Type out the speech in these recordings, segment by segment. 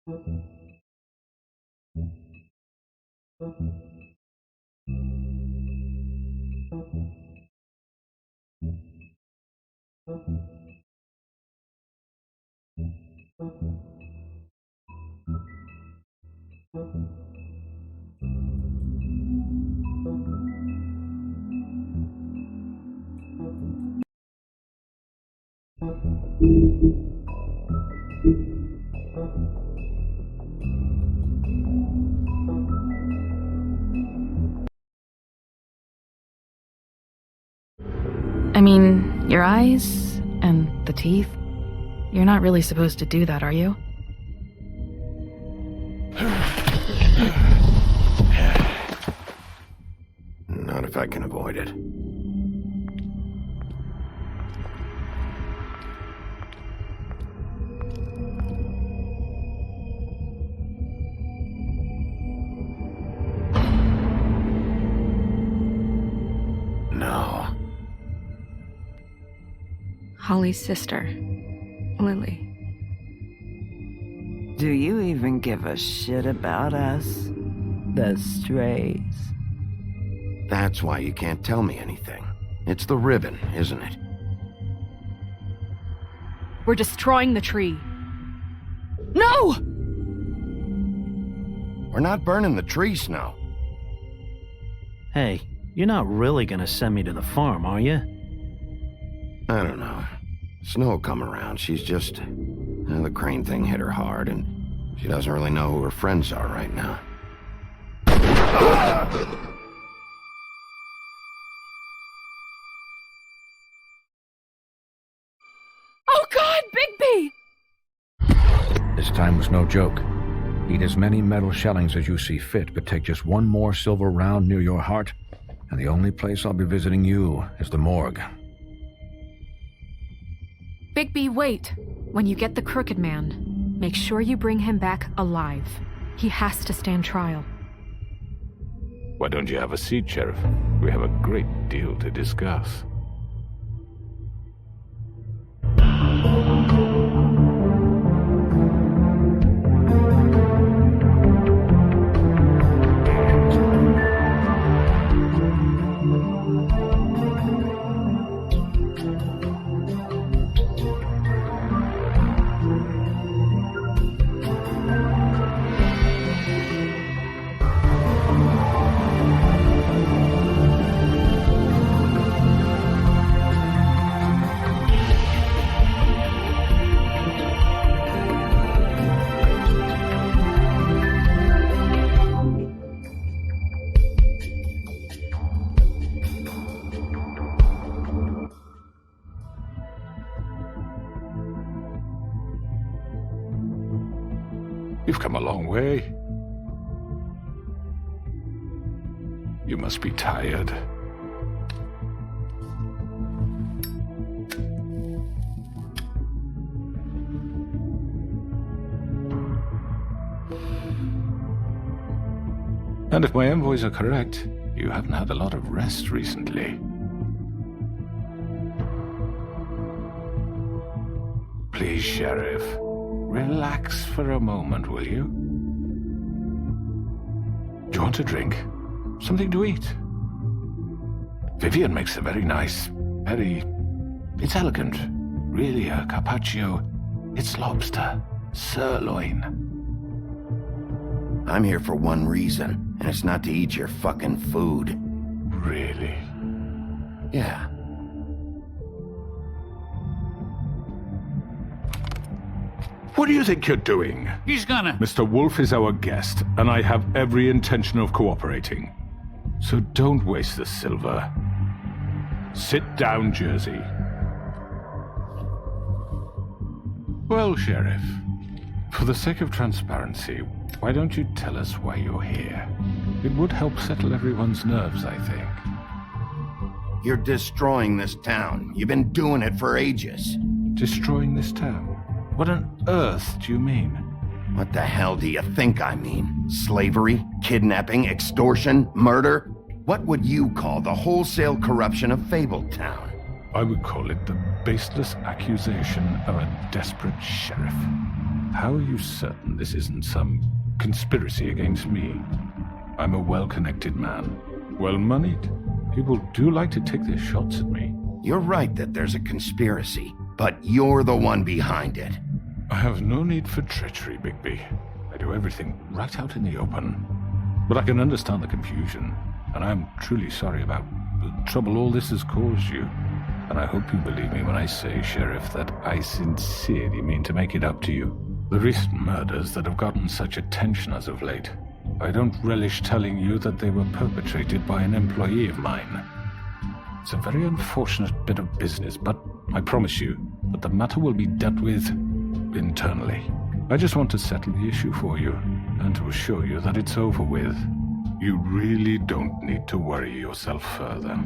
I mean, your eyes and the teeth. You're not really supposed to do that, are you? Not if I can avoid it. No. Holly's sister, Lily. Do you even give a shit about us? The strays. That's why you can't tell me anything. It's the ribbon, isn't it? We're destroying the tree. No! We're not burning the tree, Snow. Hey, you're not really gonna send me to the farm, are you? I don't know. Snow will come around. She's just... the crane thing hit her hard, and she doesn't really know who her friends are right now. Oh God, Bigby! This time was no joke. Eat as many metal shellings as you see fit, but take just one more silver round near your heart, and the only place I'll be visiting you is the morgue. Bigby, wait. When you get the Crooked Man, make sure you bring him back alive. He has to stand trial. Why don't you have a seat, Sheriff? We have a great deal to discuss. You've come a long way. You must be tired. And if my envoys are correct, you haven't had a lot of rest recently. Please, Sheriff. Relax for a moment, will you? Do you want a drink? Something to eat? Vivian makes a very nice, it's elegant. Really a carpaccio. It's lobster. Sirloin. I'm here for one reason, and it's not to eat your fucking food. Really? Yeah. What do you think you're doing? He's gonna... Mr. Wolf is our guest, and I have every intention of cooperating. So don't waste the silver. Sit down, Jersey. Well, Sheriff, for the sake of transparency, why don't you tell us why you're here? It would help settle everyone's nerves, I think. You're destroying this town. You've been doing it for ages. Destroying this town? What on earth do you mean? What the hell do you think I mean? Slavery, kidnapping, extortion, murder? What would you call the wholesale corruption of Fabletown? I would call it the baseless accusation of a desperate sheriff. how are you certain this isn't some conspiracy against me? I'm a well-connected man, well-moneyed. People do like to take their shots at me. You're right that there's a conspiracy, but you're the one behind it. I have no need for treachery, Bigby. I do everything right out in the open. But I can understand the confusion, and I'm truly sorry about the trouble all this has caused you. And I hope you believe me when I say, Sheriff, that I sincerely mean to make it up to you. The recent murders that have gotten such attention as of late, I don't relish telling you that they were perpetrated by an employee of mine. It's a very unfortunate bit of business, but I promise you that the matter will be dealt with internally. I just want to settle the issue for you, and to assure you that it's over with. You really don't need to worry yourself further.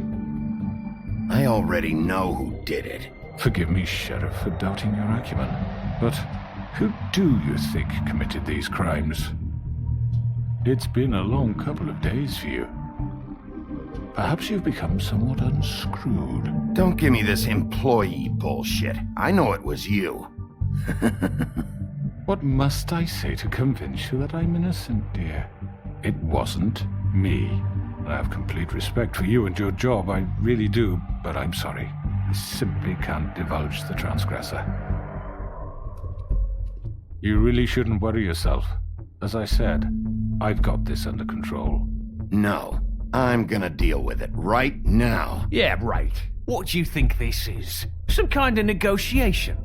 I already know who did it. Forgive me, Sheriff, for doubting your acumen, but who do you think committed these crimes? It's been a long couple of days for you. Perhaps you've become somewhat unscrewed. Don't give me this employee bullshit. I know it was you. What must I say to convince you that I'm innocent, dear? It wasn't me. I have complete respect for you and your job, I really do, but I'm sorry. I simply can't divulge the transgressor. You really shouldn't worry yourself. As I said, I've got this under control. No, I'm gonna deal with it right now. Yeah, right. What do you think this is? Some kind of negotiation?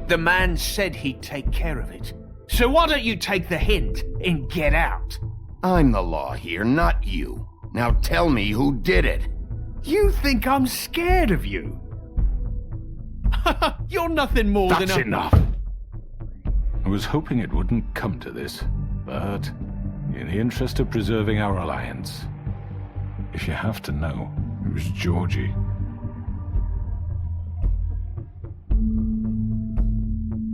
The man said he'd take care of it. So why don't you take the hint and get out? I'm the law here, not you. Now tell me who did it. You think I'm scared of you? You're nothing more than That's a... enough! I was hoping it wouldn't come to this, but in the interest of preserving our alliance, if you have to know, it was Georgie.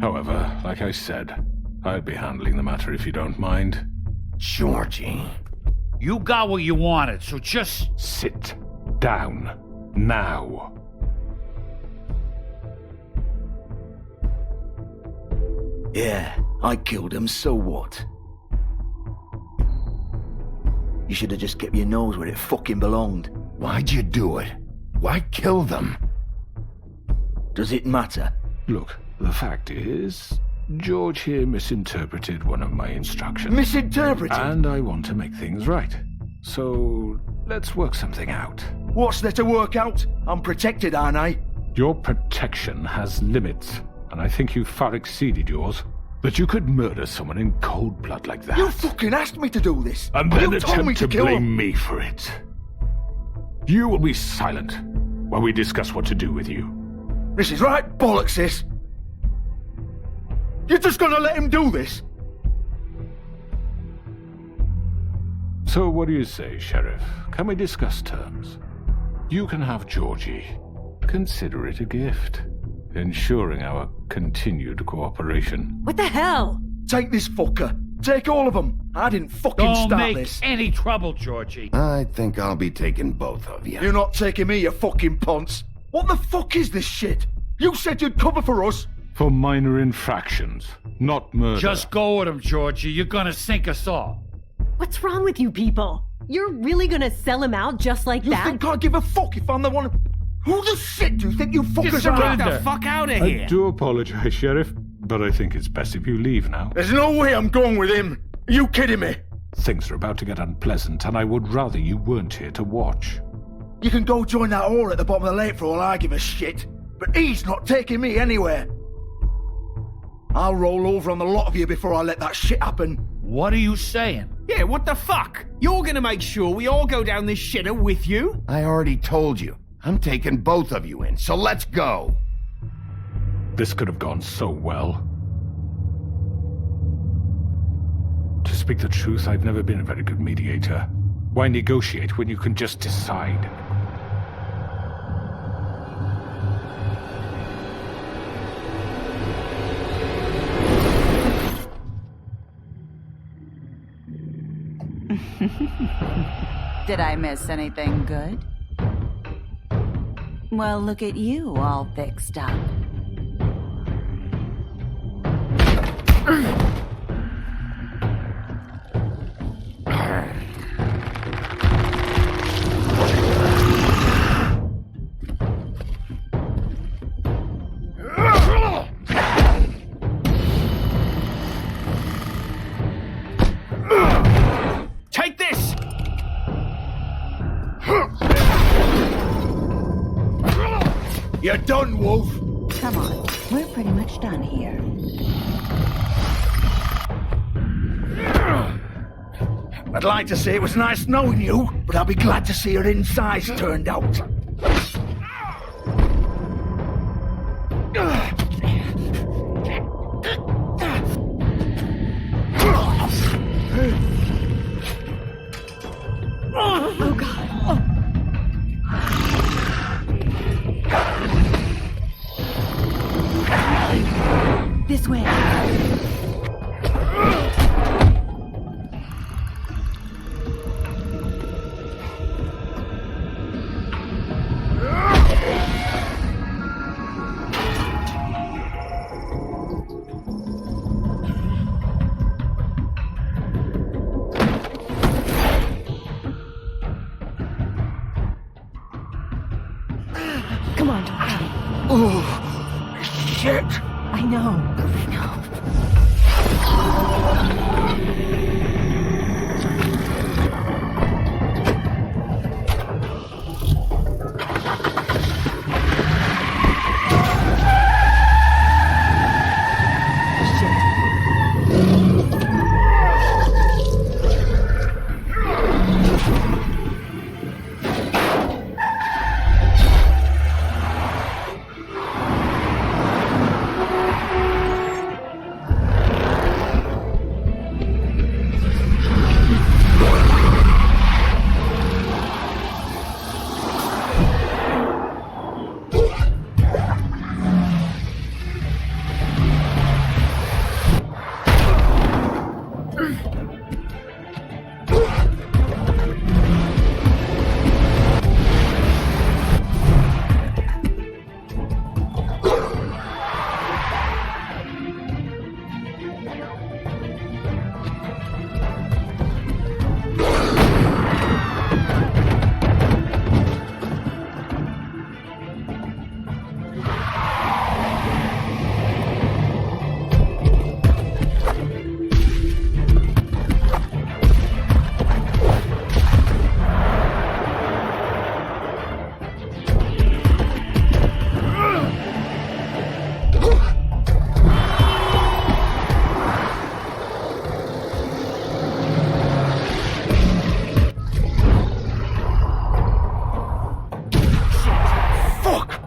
However, like I said, I'll be handling the matter if you don't mind. Georgie. You got what you wanted, so just... Sit down. Now. Yeah, I killed him, so what? You should have just kept your nose where it fucking belonged. Why'd you do it? Why kill them? Does it matter? Look, the fact is, George here misinterpreted one of my instructions. Misinterpreted? And I want to make things right. So, let's work something out. What's there to work out? I'm protected, aren't I? Your protection has limits, and I think you've far exceeded yours. But you could murder someone in cold blood like that. You fucking asked me to do this. And then you told me attempt to kill blame him. me for it. You will be silent while we discuss what to do with you. This is right bollocks, sis. You're just gonna let him do this? So what do you say, Sheriff? Can we discuss terms? You can have Georgie. Consider it a gift, ensuring our continued cooperation. What the hell? Take this fucker. Take all of them. I didn't fucking Don't start make this. any trouble, Georgie. I think I'll be taking both of you. You're not taking me, you fucking ponce. What the fuck is this shit? You said you'd cover for us. For minor infractions, not murder. Just go with him, Georgie. You're gonna sink us all. What's wrong with you people? You're really gonna sell him out just like You that? think I give a fuck if I'm the one? Who the shit do you think you fuckers Get are? the fuck out of I here. do apologize, Sheriff, but I think it's best if you leave now. There's no way I'm going with him. Are you kidding me? Things are about to get unpleasant, and I would rather you weren't here to watch. You can go join that whore at the bottom of the lake for all I give a shit. But he's not taking me anywhere. I'll roll over on the lot of you before I let that shit happen. What are you saying? Yeah, what the fuck? You're gonna make sure we all go down this shitter with you? I already told you. I'm taking both of you in, so let's go. This could have gone so well. To speak the truth, I've never been a very good mediator. Why negotiate when you can just decide? Did I miss anything good? Well, look at you all fixed up. Take this! You're done, Wolf. Come on, we're pretty much done here. I'd like to say it was nice knowing you, but I'll be glad to see your insides turned out. Oh, God. This way. Come on, Tom. Oh, shit. I know.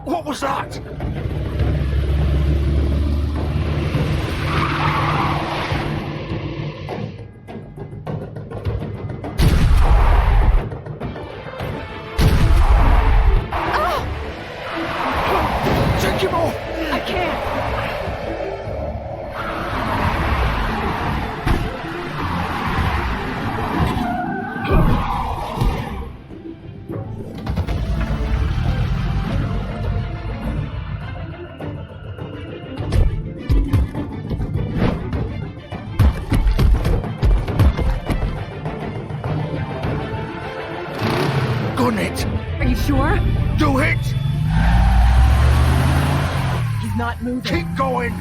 What was that? Take him off! I can't. Gun it! Are you sure? Do it! He's not moving. Keep going!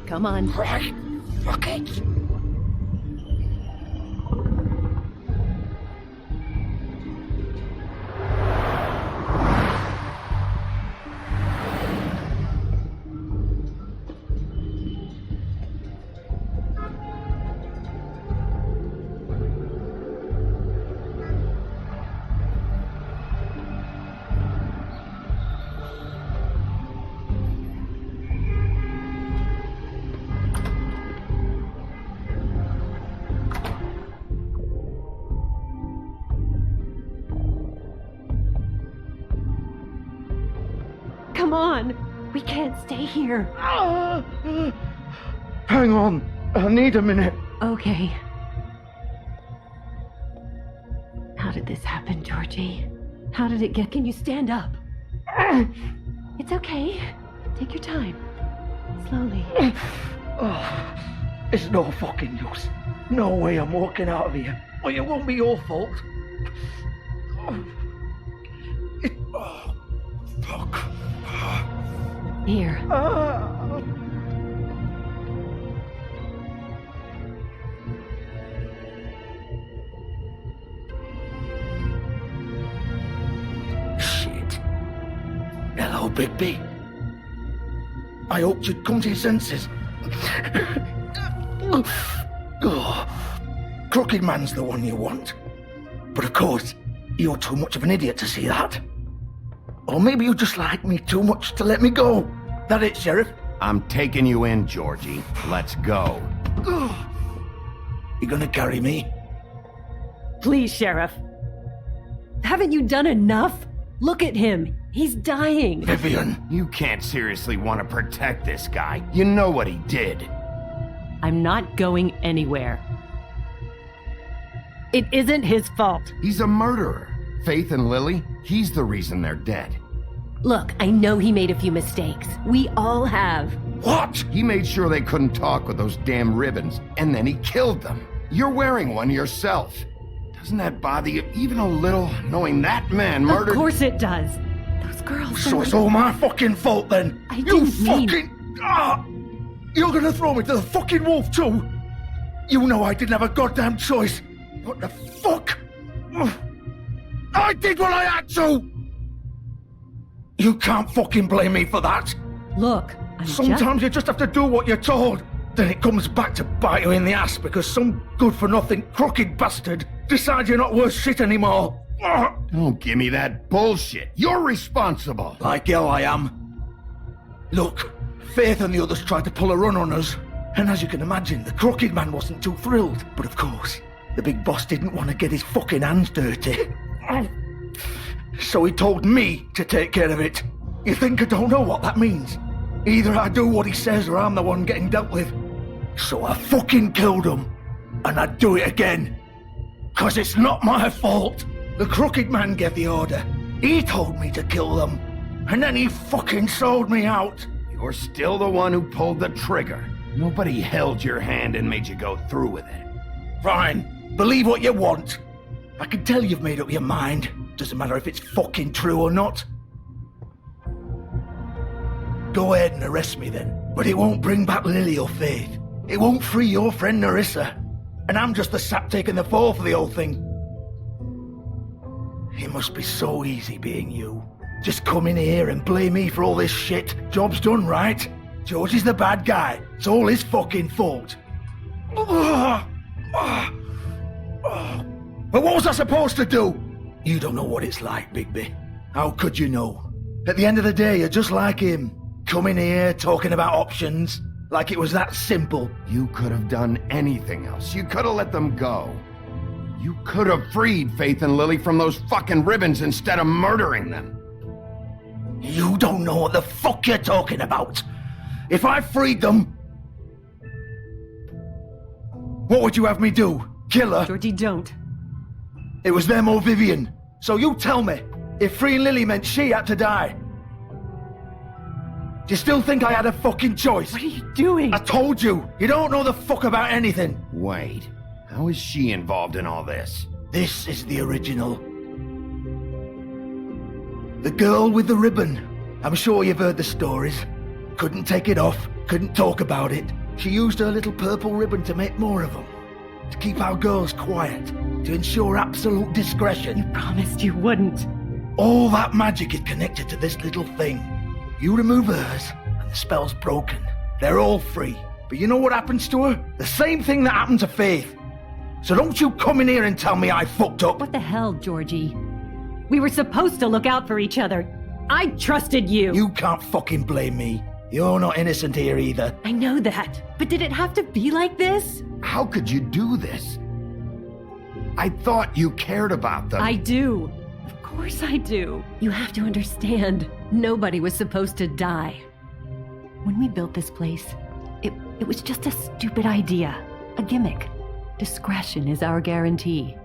Come on. Right. Fuck it! Come on. We can't stay here. Hang on. I need a minute. Okay. How did this happen, Georgie? How did it get? Can you stand up? It's okay. Take your time. Slowly. Oh, it's no fucking use. No way I'm walking out of here. Well, it won't be your fault. Oh, fuck. Here. Shit. Hello, Bigby. I hoped you'd come to your senses. Crooked Man's the one you want. But of course, you're too much of an idiot to see that. Or maybe you just like me too much to let me go. That it, Sheriff? I'm taking you in, Georgie. Let's go. You gonna carry me? Please, Sheriff. Haven't you done enough? Look at him. He's dying. Vivian. You can't seriously want to protect this guy. You know what he did. I'm not going anywhere. It isn't his fault. He's a murderer. Faith and Lily, he's the reason they're dead. Look, I know he made a few mistakes. We all have. What? He made sure they couldn't talk with those damn ribbons, and then he killed them. You're wearing one yourself. Doesn't that bother you even a little, knowing that man murdered... Of course it does. Those girls... So it's all my fucking fault then? I didn't mean... You're gonna throw me to the fucking wolf too? You know I didn't have a goddamn choice. What the fuck? I did what I had to! You can't fucking blame me for that. Look, Sometimes you just have to do what you're told. Then it comes back to bite you in the ass because some good-for-nothing crooked bastard decides you're not worth shit anymore. Don't give me that bullshit. You're responsible. Like hell I am. Look, Faith and the others tried to pull a run on us. And as you can imagine, the Crooked Man wasn't too thrilled. But of course, the big boss didn't want to get his fucking hands dirty. So he told me to take care of it. You think I don't know what that means? Either I do what he says or I'm the one getting dealt with. So I fucking killed him. And I'd do it again. 'Cause it's not my fault. The Crooked Man gave the order. He told me to kill them. And then he fucking sold me out. You're still the one who pulled the trigger. Nobody held your hand and made you go through with it. Fine. Believe what you want. I can tell you've made up your mind. Doesn't matter if it's fucking true or not. Go ahead and arrest me then. But it won't bring back Lily or Faith. It won't free your friend Nerissa. And I'm just the sap taking the fall for the whole thing. It must be so easy being you. Just come in here and blame me for all this shit. Job's done, right? George is the bad guy. It's all his fucking fault. But what was I supposed to do? You don't know what it's like, Bigby. How could you know? At the end of the day, you're just like him. Coming here, talking about options. Like it was that simple. You could have done anything else. You could have let them go. You could have freed Faith and Lily from those fucking ribbons instead of murdering them. You don't know what the fuck you're talking about. If I freed them... What would you have me do? Kill her? Georgie, don't. It was them or Vivian. So you tell me, if freeing Lily meant she had to die. Do you still think I had a fucking choice? What are you doing? I told you, you don't know the fuck about anything. Wait, how is she involved in all this? This is the original. The girl with the ribbon. I'm sure you've heard the stories. Couldn't take it off, couldn't talk about it. She used her little purple ribbon to make more of them. To keep our girls quiet. To ensure absolute discretion. You promised you wouldn't. All that magic is connected to this little thing. You remove hers, and the spell's broken. They're all free. But you know what happens to her? The same thing that happened to Faith. So don't you come in here and tell me I fucked up. What the hell, Georgie? We were supposed to look out for each other. I trusted you. You can't fucking blame me. You're not innocent here either. I know that. But did it have to be like this? How could you do this? I thought you cared about them. I do. Of course I do. You have to understand. Nobody was supposed to die. When we built this place, It was just a stupid idea. A gimmick. Discretion is our guarantee.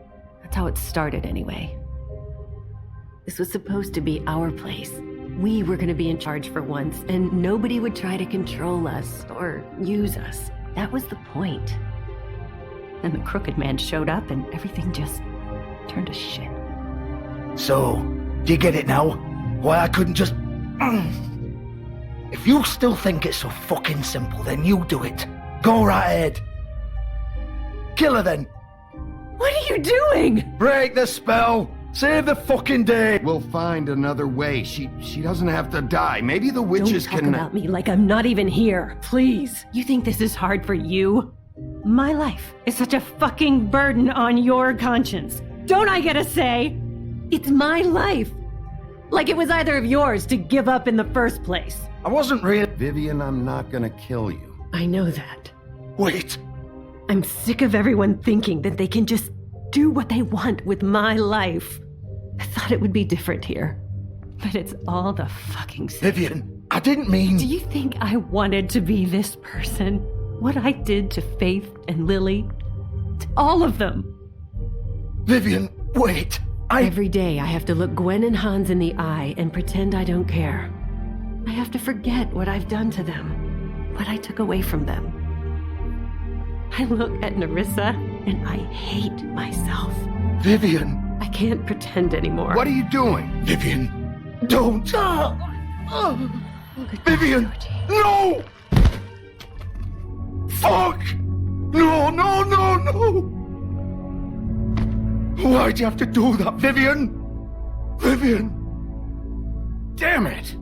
That's how it started anyway. This was supposed to be our place. We were gonna be in charge for once, and nobody would try to control us or use us. That was the point. And the Crooked Man showed up and everything just turned to shit. So, do you get it now? Why I couldn't just... If you still think it's so fucking simple, then you do it. Go right ahead. Kill her then. What are you doing? Break the spell. Save the fucking day. We'll find another way. She doesn't have to die. Maybe the witches Don't talk can... about me like I'm not even here, please. You think this is hard for you? My life is such a fucking burden on your conscience. Don't I get a say? It's my life. Like it was either of yours to give up in the first place. I wasn't real. Vivian, I'm not gonna kill you. I know that. Wait. I'm sick of everyone thinking that they can just do what they want with my life. I thought it would be different here. But it's all the fucking same. Vivian, I didn't mean... Do you think I wanted to be this person? What I did to Faith and Lily? To all of them. Vivian, wait. Every day I have to look Gwen and Hans in the eye and pretend I don't care. I have to forget what I've done to them, what I took away from them. I look at Nerissa and I hate myself. Vivian. I can't pretend anymore. What are you doing? Vivian, don't. Vivian, no! Fuck! No, no, no, no! Why'd you have to do that, Vivian? Vivian! Damn it!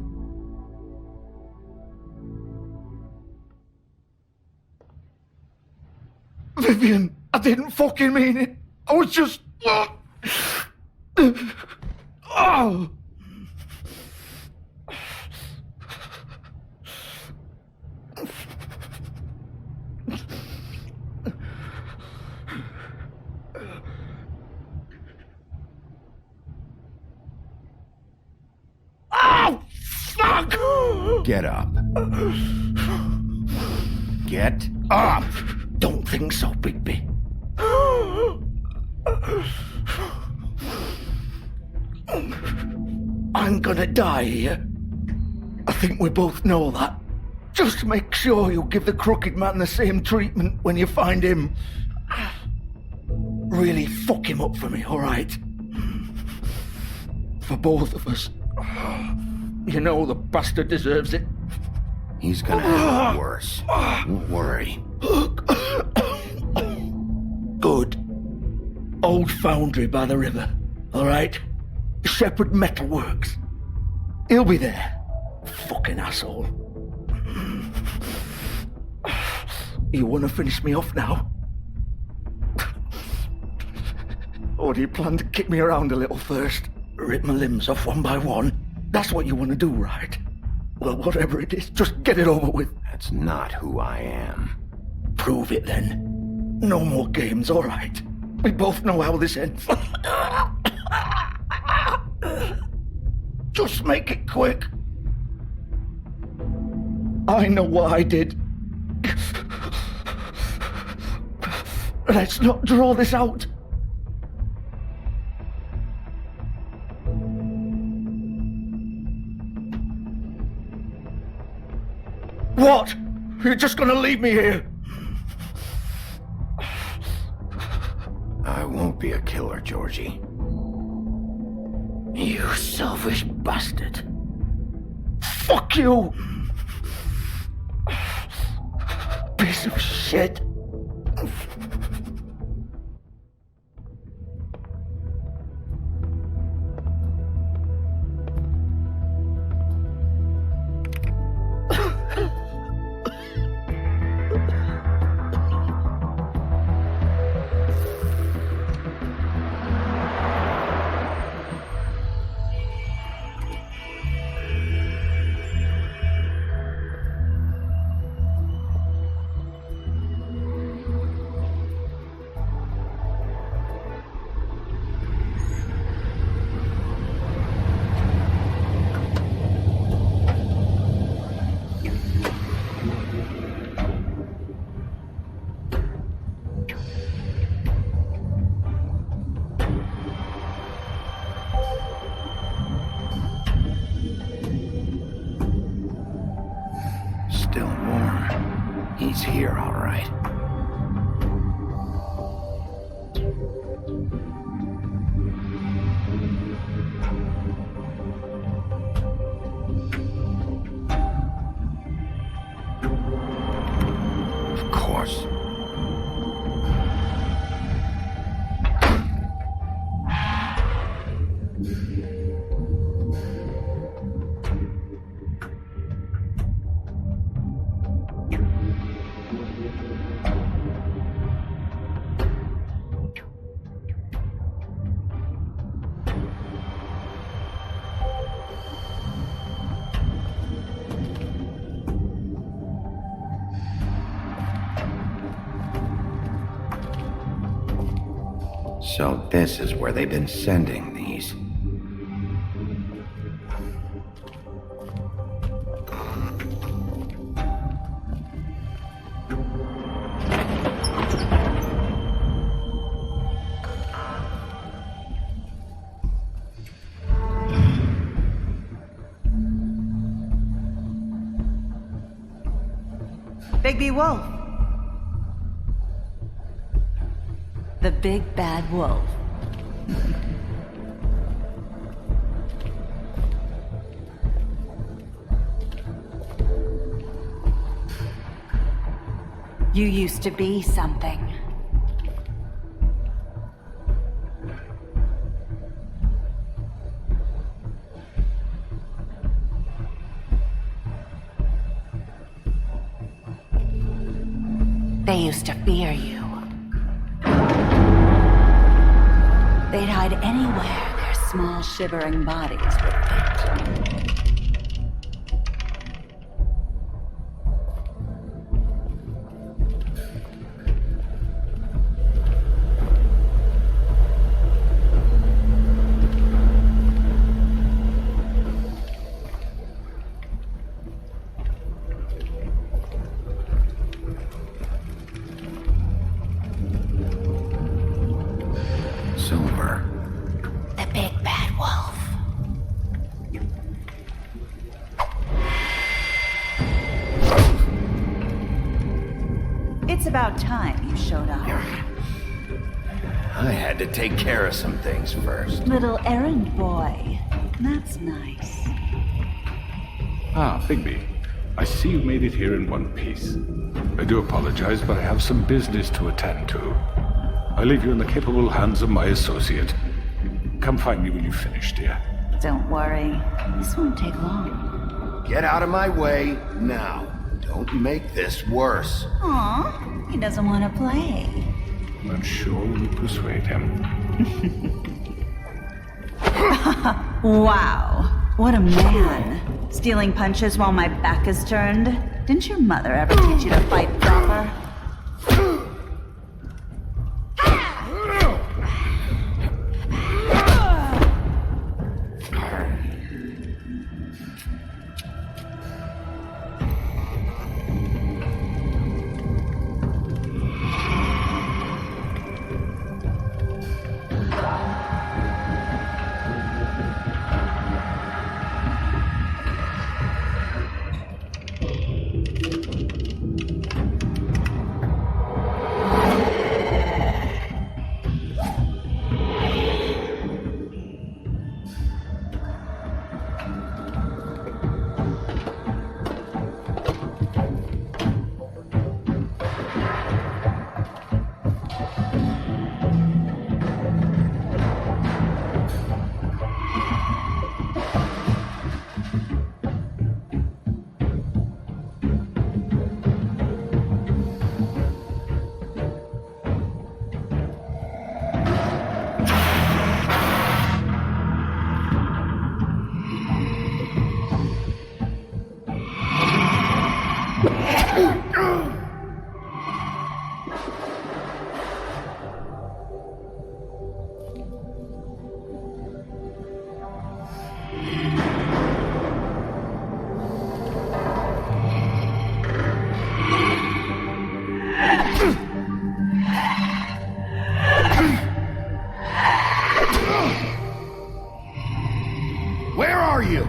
Vivian, I didn't fucking mean it. I was just... Oh! Oh, fuck! Get up. Get up! Don't think so, Bigby. I'm gonna die here. I think we both know that. Just make sure you give the Crooked Man the same treatment when you find him. Really fuck him up for me, alright? For both of us. You know the bastard deserves it. He's gonna have it worse. Don't worry. Good. Old foundry by the river, alright? Shepherd Metalworks. He'll be there. Fucking asshole. You wanna finish me off now? Or do you plan to kick me around a little first? Rip my limbs off one by one? That's what you wanna do, right? Well, whatever it is, just get it over with. That's not who I am. Prove it then. No more games, alright? We both know how this ends. Just make it quick. I know what I did. Let's not draw this out. What? You're just gonna leave me here? I won't be a killer, Georgie. You selfish bastard. Fuck you! Piece of shit. Still warm. He's here, all right. Of course. So this is where they've been sending these. Bigby Wolf. The big bad wolf. You used to be something. They used to fear you. They'd hide anywhere their small shivering bodies would fit. Silver. The big bad wolf. It's about time you showed up. I had to take care of some things first. Little errand boy. That's nice. Ah, Bigby. I see you made it here in one piece. I do apologize, but I have some business to attend to. I leave you in the capable hands of my associate. Come find me when you've finished, dear. Don't worry. This won't take long. Get out of my way now. Don't make this worse. Aw, he doesn't want to play. I'm sure we'll persuade him. Wow, what a man. Stealing punches while my back is turned? Didn't your mother ever teach you to fight proper? Where are you?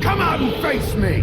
Come out and face me!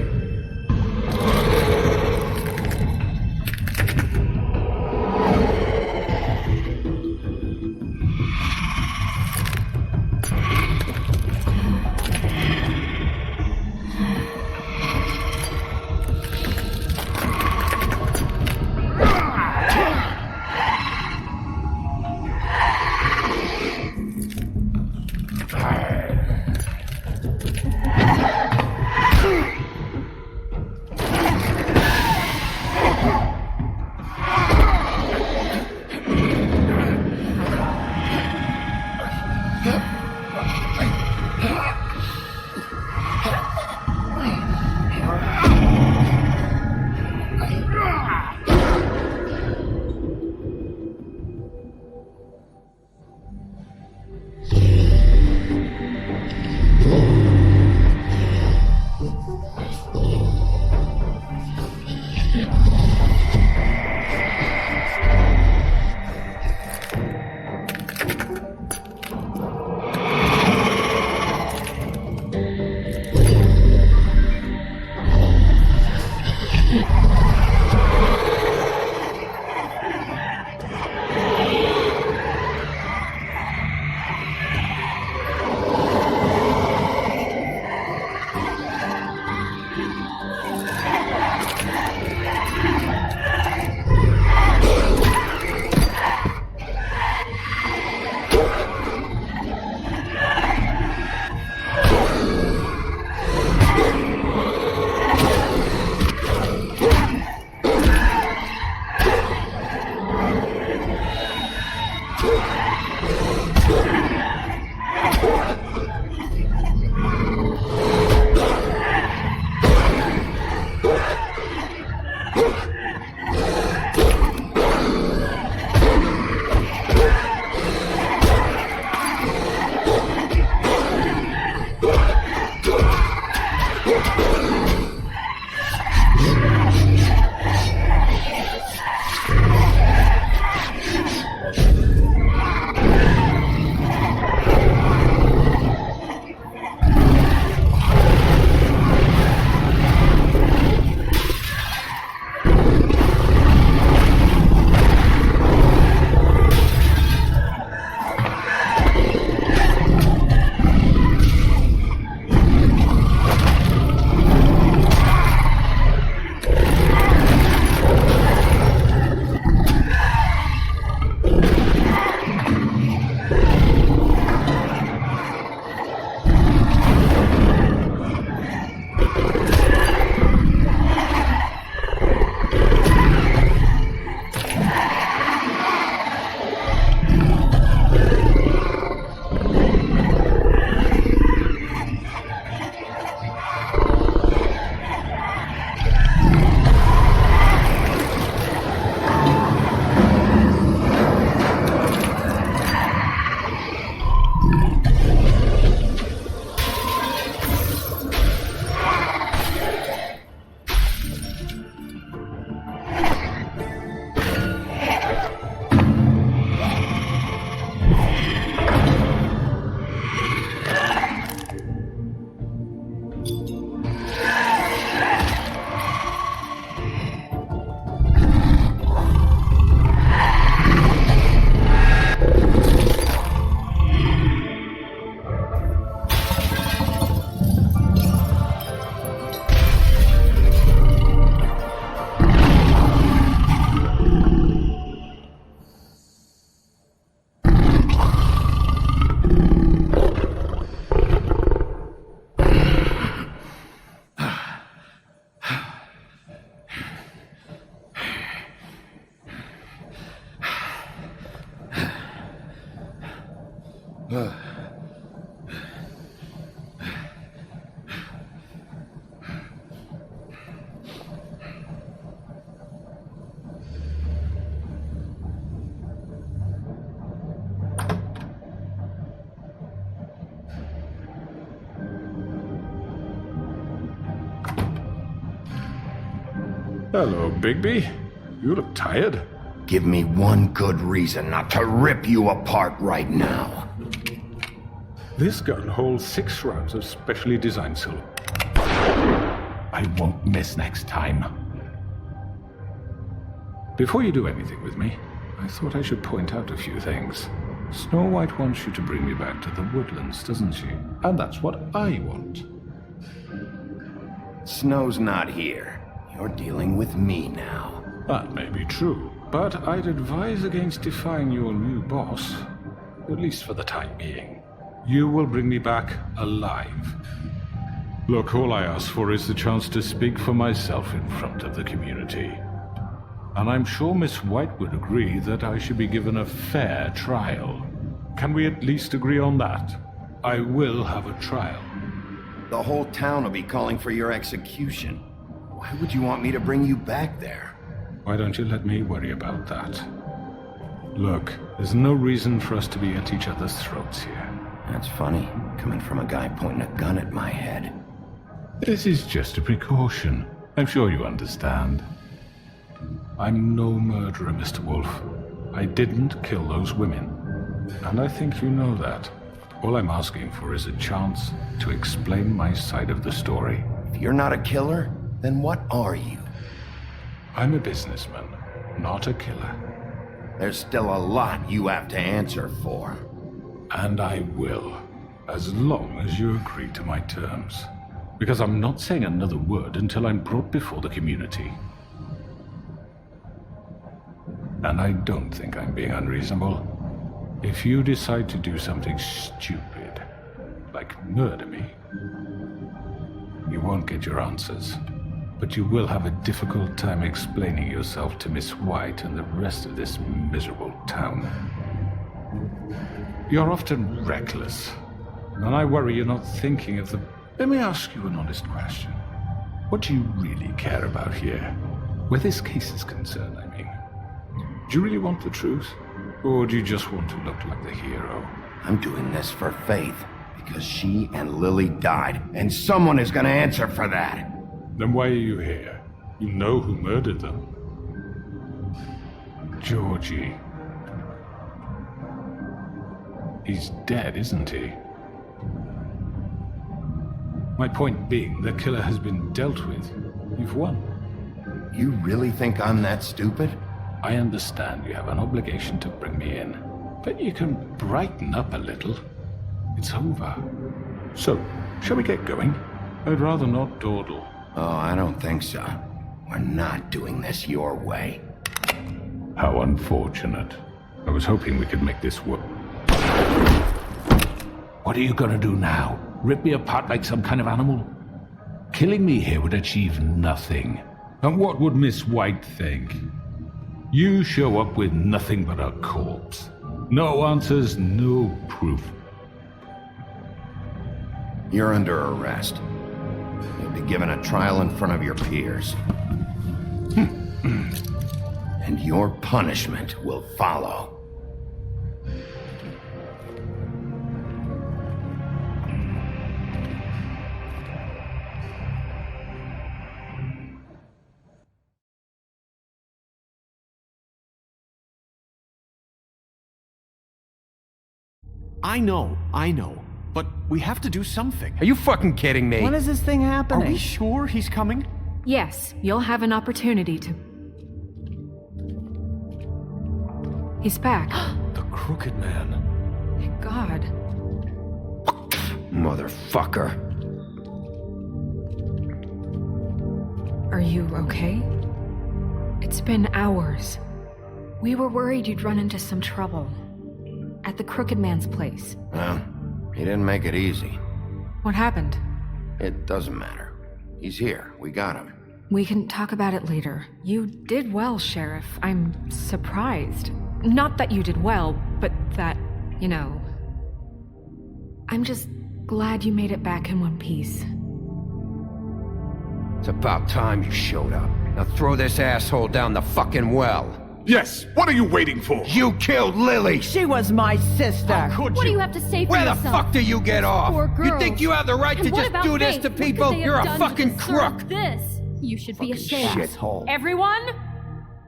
Hello, Bigby. You look tired. Give me one good reason not to rip you apart right now. This gun holds 6 rounds of specially designed silver. I won't miss next time. Before you do anything with me, I thought I should point out a few things. Snow White wants you to bring me back to the woodlands, doesn't she? And that's what I want. Snow's not here. You're dealing with me now. That may be true, but I'd advise against defying your new boss, at least for the time being. You will bring me back alive. Look, all I ask for is the chance to speak for myself in front of the community. And I'm sure Miss White would agree that I should be given a fair trial. Can we at least agree on that? I will have a trial. The whole town will be calling for your execution. Why would you want me to bring you back there? Why don't you let me worry about that? Look, there's no reason for us to be at each other's throats here. That's funny, coming from a guy pointing a gun at my head. This is just a precaution. I'm sure you understand. I'm no murderer, Mr. Wolf. I didn't kill those women. And I think you know that. All I'm asking for is a chance to explain my side of the story. If you're not a killer, then what are you? I'm a businessman, not a killer. There's still a lot you have to answer for. And I will, as long as you agree to my terms. Because I'm not saying another word until I'm brought before the community. And I don't think I'm being unreasonable. If you decide to do something stupid, like murder me, you won't get your answers. But you will have a difficult time explaining yourself to Miss White and the rest of this miserable town. You're often reckless, and I worry you're not thinking of the... Let me ask you an honest question. What do you really care about here? Where this case is concerned, I mean. Do you really want the truth? Or do you just want to look like the hero? I'm doing this for Faith, because she and Lily died, and someone is gonna answer for that. Then why are you here? You know who murdered them. Georgie. He's dead, isn't he? My point being, the killer has been dealt with. You've won. You really think I'm that stupid? I understand you have an obligation to bring me in, but you can brighten up a little. It's over. So, shall we get going? I'd rather not dawdle. Oh, I don't think so. We're not doing this your way. How unfortunate. I was hoping we could make this work. What are you gonna do now? Rip me apart like some kind of animal? Killing me here would achieve nothing. And what would Miss White think? You show up with nothing but a corpse. No answers, no proof. You're under arrest. You'll be given a trial in front of your peers. And your punishment will follow. I know. But we have to do something. Are you fucking kidding me? When is this thing Are happening? we sure he's coming? Yes, you'll have an opportunity to... He's back. The Crooked Man. Thank God. Motherfucker. Are you okay? It's been hours. We were worried you'd run into some trouble. At the Crooked Man's place. Well, he didn't make it easy. What happened? It doesn't matter. He's here. We got him. We can talk about it later. You did well, Sheriff. I'm surprised. Not that you did well, but that, you know... I'm just glad you made it back in one piece. It's about time you showed up. Now throw this asshole down the fucking well. Yes, what are you waiting for? You killed Lily! She was my sister. Could What do you have to say for Where the yourself? fuck do you get off? Poor You girls. think you have the right And to what just about do this Faith? to What could people? they have You're a done to fucking deserve crook! This. You should be ashamed. Shithole. Everyone,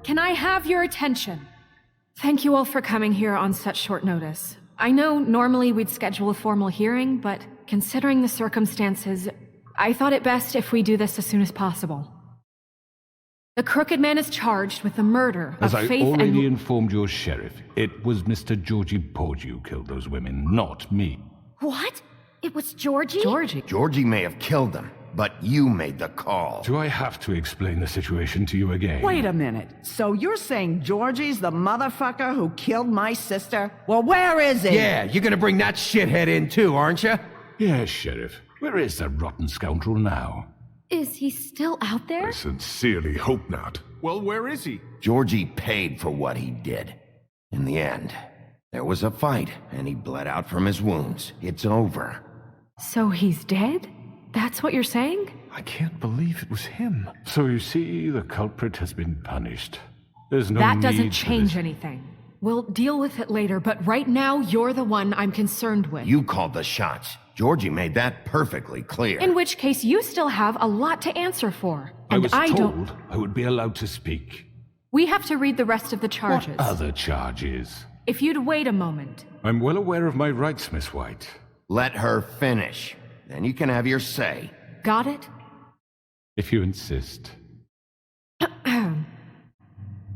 can I have your attention? Thank you all for coming here on such short notice. I know normally we'd schedule a formal hearing, but considering the circumstances, I thought it best if we do this as soon as possible. The Crooked Man is charged with the murder As of I Faith already and... informed your sheriff, it was Mr. Georgie Porgy who killed those women, not me. What? It was Georgie? Georgie may have killed them, but you made the call. Do I have to explain the situation to you again? Wait a minute. So you're saying Georgie's the motherfucker who killed my sister? Well, where is he? Yeah, you're gonna bring that shithead in too, aren't you? Yes, Sheriff. Where is that rotten scoundrel now? Is he still out there? I sincerely hope not. Well, where is he? Georgie paid for what he did. In the end, there was a fight, and he bled out from his wounds. It's over. So he's dead? That's what you're saying? I can't believe it was him. So you see, the culprit has been punished. There's no That need doesn't for change this. anything. We'll deal with it later, but right now, you're the one I'm concerned with. You called the shots. Georgie made that perfectly clear. In which case, you still have a lot to answer for. And I was don't. told I would be allowed to speak. We have to read the rest of the charges. What other charges? If you'd wait a moment. I'm well aware of my rights, Miss White. Let her finish. Then you can have your say. Got it? If you insist.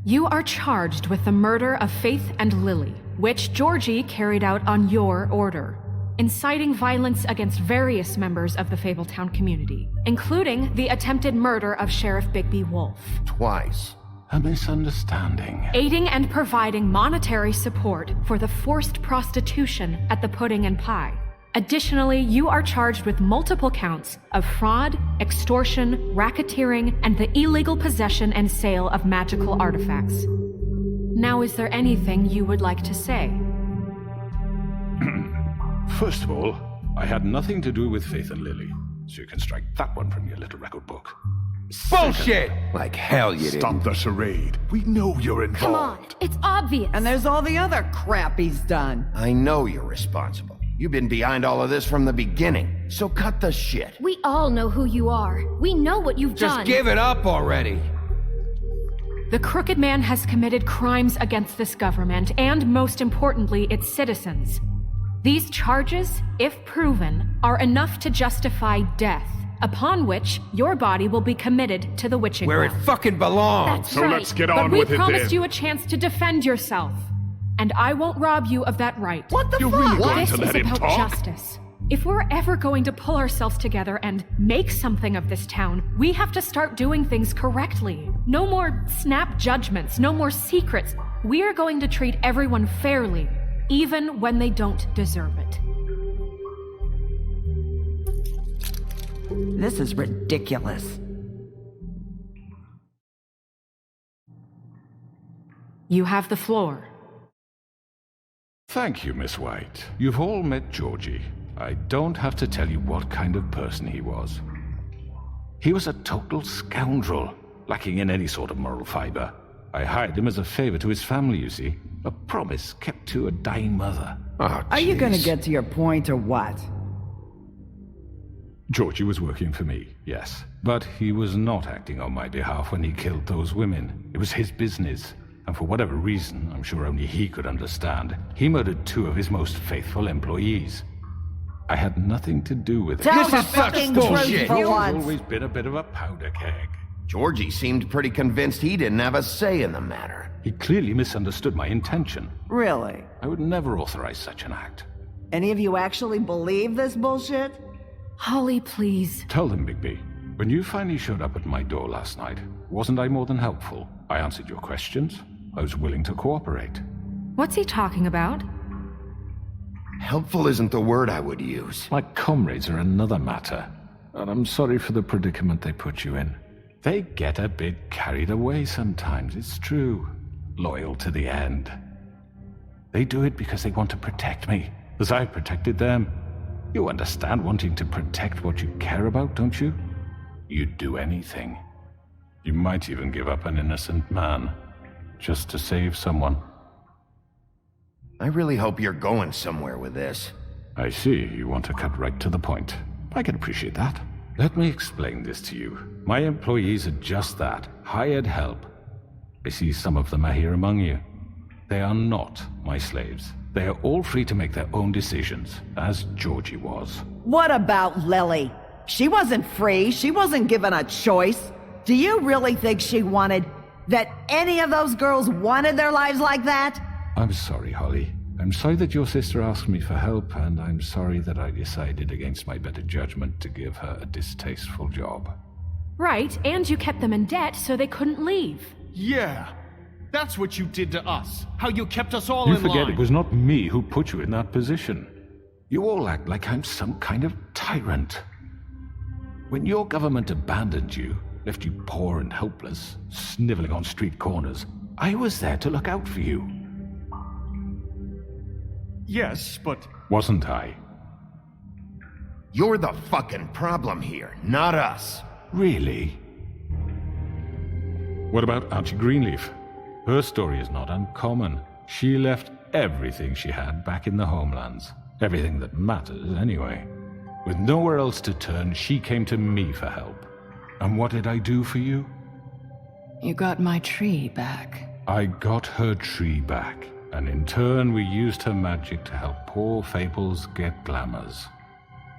You are charged with the murder of Faith and Lily, which Georgie carried out on your order, inciting violence against various members of the Fabletown community, including the attempted murder of Sheriff Bigby Wolf. Twice. A misunderstanding. Aiding and providing monetary support for the forced prostitution at the Pudding and Pie. Additionally, you are charged with multiple counts of fraud, extortion, racketeering, and the illegal possession and sale of magical artifacts. Now, is there anything you would like to say? First of all, I had nothing to do with Faith and Lily, so you can strike that one from your little record book. Bullshit! Like hell you Stop didn't. the charade. We know you're involved. Come on, it's obvious. And there's all the other crap he's done. I know you're responsible. You've been behind all of this from the beginning, so cut the shit. We all know who you are. We know what you've Just done. give it up already. The Crooked Man has committed crimes against this government and, most importantly, its citizens. These charges, if proven, are enough to justify death, upon which your body will be committed to the witching Where it well. fucking belongs. That's right. Let's get But on we with it promised then. you a chance to defend yourself, and I won't rob you of that right. What the You're fuck? really going This to is let him about talk? justice. If we're ever going to pull ourselves together and make something of this town, we have to start doing things correctly. No more snap judgments, no more secrets. We are going to treat everyone fairly, even when they don't deserve it. This is ridiculous. You have the floor. Thank you, Miss White. You've all met Georgie. I don't have to tell you what kind of person he was. He was a total scoundrel, lacking in any sort of moral fiber. I hired him as a favor to his family, you see. A promise kept to a dying mother. Oh, Are you gonna jeez. get to your point or what? Georgie was working for me, yes. But he was not acting on my behalf when he killed those women. It was his business. And for whatever reason, I'm sure only he could understand, he murdered 2 of his most faithful employees. I had nothing to do with it. Tell This the is such fucking bullshit. truth for He's once. always been a bit of a powder keg. Georgie seemed pretty convinced he didn't have a say in the matter. He clearly misunderstood my intention. Really? I would never authorize such an act. Any of you actually believe this bullshit? Holly, please. Tell them, Bigby. When you finally showed up at my door last night, wasn't I more than helpful? I answered your questions. I was willing to cooperate. What's he talking about? Helpful isn't the word I would use. My comrades are another matter, and I'm sorry for the predicament they put you in. They get a bit carried away sometimes, it's true. Loyal to the end. They do it because they want to protect me, as I protected them. You understand wanting to protect what you care about, don't you? You'd do anything. You might even give up an innocent man, just to save someone. I really hope you're going somewhere with this. I see, you want to cut right to the point. I can appreciate that. Let me explain this to you. My employees are just that, hired help. I see some of them are here among you. They are not my slaves. They are all free to make their own decisions, as Georgie was. What about Lily? She wasn't free. She wasn't given a choice. Do you really think she wanted... that any of those girls wanted their lives like that? I'm sorry, Holly. I'm sorry that your sister asked me for help, and I'm sorry that I decided against my better judgment to give her a distasteful job. Right, and you kept them in debt so they couldn't leave. Yeah. That's what you did to us. How you kept us all in line. You forget it was not me who put you in that position. You all act like I'm some kind of tyrant. When your government abandoned you, left you poor and helpless, sniveling on street corners, I was there to look out for you. Yes, but... Wasn't I? You're the fucking problem here, not us. Really? What about Auntie Greenleaf? Her story is not uncommon. She left everything she had back in the homelands. Everything that matters, anyway. With nowhere else to turn, she came to me for help. And what did I do for you? You got my tree back. I got her tree back, and in turn we used her magic to help poor Fables get glamours.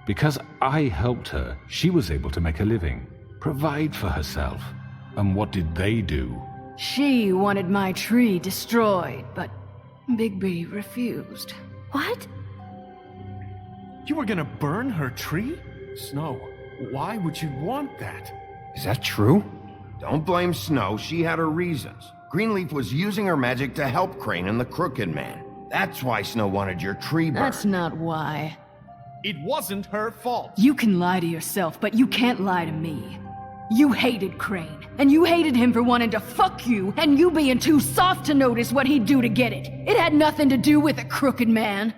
Because I helped her, she was able to make a living, provide for herself. And what did they do? She wanted my tree destroyed, but Bigby refused. What? You were gonna burn her tree? Snow, why would you want that? Is that true? Don't blame Snow, she had her reasons. Greenleaf was using her magic to help Crane and the Crooked Man. That's why Snow wanted your tree burned. That's not why. It wasn't her fault. You can lie to yourself, but you can't lie to me. You hated Crane, and you hated him for wanting to fuck you, and you being too soft to notice what he'd do to get it. It had nothing to do with a crooked man.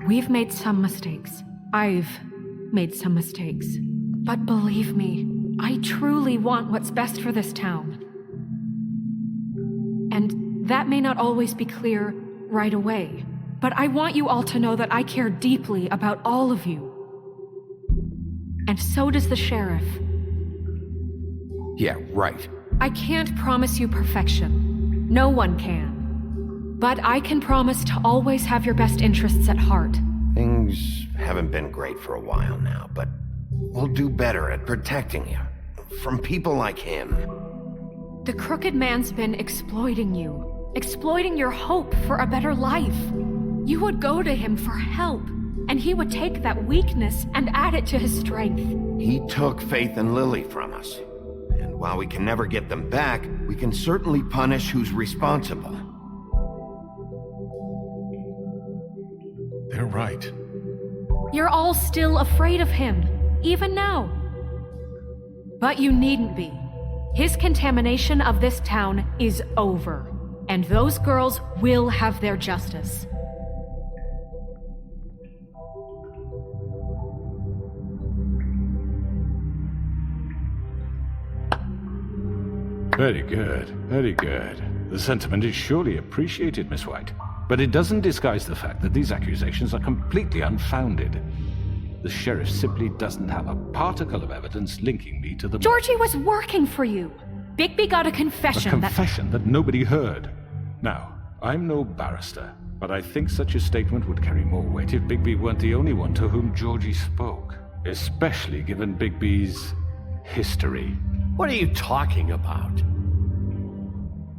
We've made some mistakes. I've made some mistakes. But believe me, I truly want what's best for this town. And that may not always be clear right away, but I want you all to know that I care deeply about all of you. And so does the sheriff. Yeah, right. I can't promise you perfection. No one can. But I can promise to always have your best interests at heart. Things haven't been great for a while now, but we'll do better at protecting you. From people like him. The Crooked Man's been exploiting you. Exploiting your hope for a better life. You would go to him for help, and he would take that weakness and add it to his strength. He took Faith and Lily from us. And while we can never get them back, we can certainly punish who's responsible. They're right. You're all still afraid of him, even now. But you needn't be. His contamination of this town is over, and those girls will have their justice. Very good, very good. The sentiment is surely appreciated, Miss White. But it doesn't disguise the fact that these accusations are completely unfounded. The sheriff simply doesn't have a particle of evidence linking me to the... Georgie was working for you. Bigby got a confession A confession that nobody heard. Now, I'm no barrister, but I think such a statement would carry more weight if Bigby weren't the only one to whom Georgie spoke. Especially given Bigby's history. What are you talking about?